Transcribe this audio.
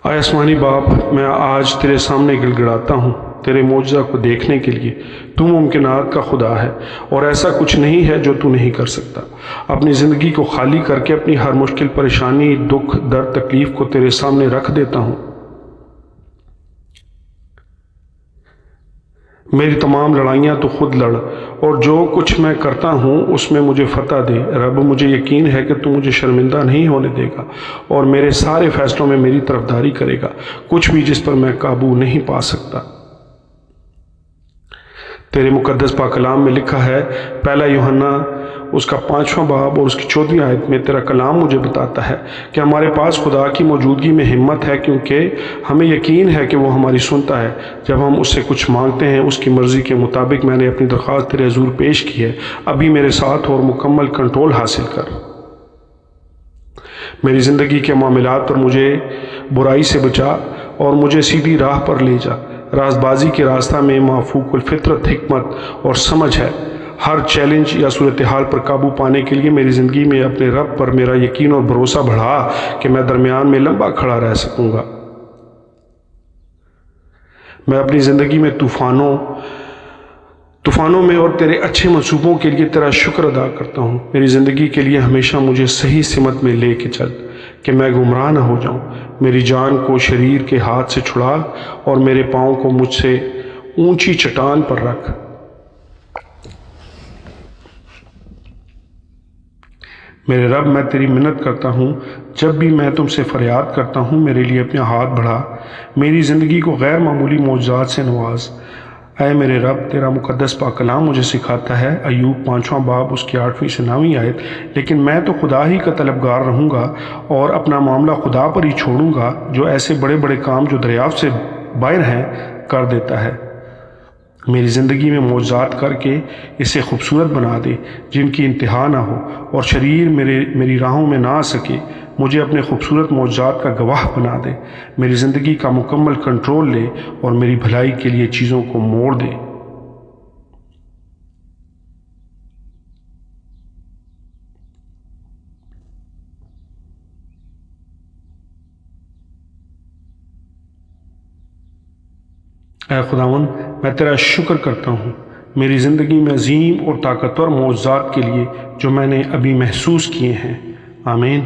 اے آسمانی باپ، میں آج تیرے سامنے گڑ گڑاتا ہوں تیرے معجزہ کو دیکھنے کے لیے۔ تو ممکنات کا خدا ہے اور ایسا کچھ نہیں ہے جو تو نہیں کر سکتا۔ اپنی زندگی کو خالی کر کے اپنی ہر مشکل، پریشانی، دکھ، درد، تکلیف کو تیرے سامنے رکھ دیتا ہوں۔ میری تمام لڑائیاں تو خود لڑ، اور جو کچھ میں کرتا ہوں اس میں مجھے فتح دے۔ رب، مجھے یقین ہے کہ تو مجھے شرمندہ نہیں ہونے دے گا اور میرے سارے فیصلوں میں میری طرفداری کرے گا، کچھ بھی جس پر میں قابو نہیں پا سکتا۔ تیرے مقدس پاک کلام میں لکھا ہے، پہلا یوحنا اس کا 5واں باب اور اس کی 14ویں آیت میں تیرا کلام مجھے بتاتا ہے کہ ہمارے پاس خدا کی موجودگی میں ہمت ہے، کیونکہ ہمیں یقین ہے کہ وہ ہماری سنتا ہے جب ہم اس سے کچھ مانگتے ہیں۔ اس کی مرضی کے مطابق میں نے اپنی درخواست تیرے حضور پیش کی ہے، ابھی میرے ساتھ اور مکمل کنٹرول حاصل کر۔ میری زندگی کے معاملات پر مجھے برائی سے بچا اور مجھے سیدھی راہ پر لے جا۔ راست بازی کے راستہ میں مافوق الفطرت حکمت اور سمجھ ہے۔ ہر چیلنج یا صورتحال پر قابو پانے کے لیے میری زندگی میں اپنے رب پر میرا یقین اور بھروسہ بڑھا کہ میں درمیان میں لمبا کھڑا رہ سکوں گا۔ میں اپنی زندگی میں طوفانوں میں اور تیرے اچھے منصوبوں کے لیے تیرا شکر ادا کرتا ہوں۔ میری زندگی کے لیے ہمیشہ مجھے صحیح سمت میں لے کے چل کہ میں گمراہ نہ ہو جاؤں۔ میری جان کو شریر کے ہاتھ سے چھڑا اور میرے پاؤں کو مجھ سے اونچی چٹان پر رکھ۔ میرے رب، میں تیری منت کرتا ہوں، جب بھی میں تم سے فریاد کرتا ہوں میرے لیے اپنا ہاتھ بڑھا، میری زندگی کو غیر معمولی معجزات سے نواز۔ اے میرے رب، تیرا مقدس پاک کلام مجھے سکھاتا ہے، ایوب 5واں باب اس کی 8ویں سے 9ویں آیت، لیکن میں تو خدا ہی کا طلبگار رہوں گا اور اپنا معاملہ خدا پر ہی چھوڑوں گا، جو ایسے بڑے بڑے کام جو دریافت سے باہر ہیں کر دیتا ہے۔ میری زندگی میں معجزات کر کے اسے خوبصورت بنا دے جن کی انتہا نہ ہو اور شریر میری راہوں میں نہ آ سکے۔ مجھے اپنے خوبصورت معجزات کا گواہ بنا دے، میری زندگی کا مکمل کنٹرول لے اور میری بھلائی کے لیے چیزوں کو موڑ دے۔ اے خداوند، میں تیرا شکر کرتا ہوں میری زندگی میں عظیم اور طاقتور معجزات کے لیے جو میں نے ابھی محسوس کیے ہیں۔ آمین۔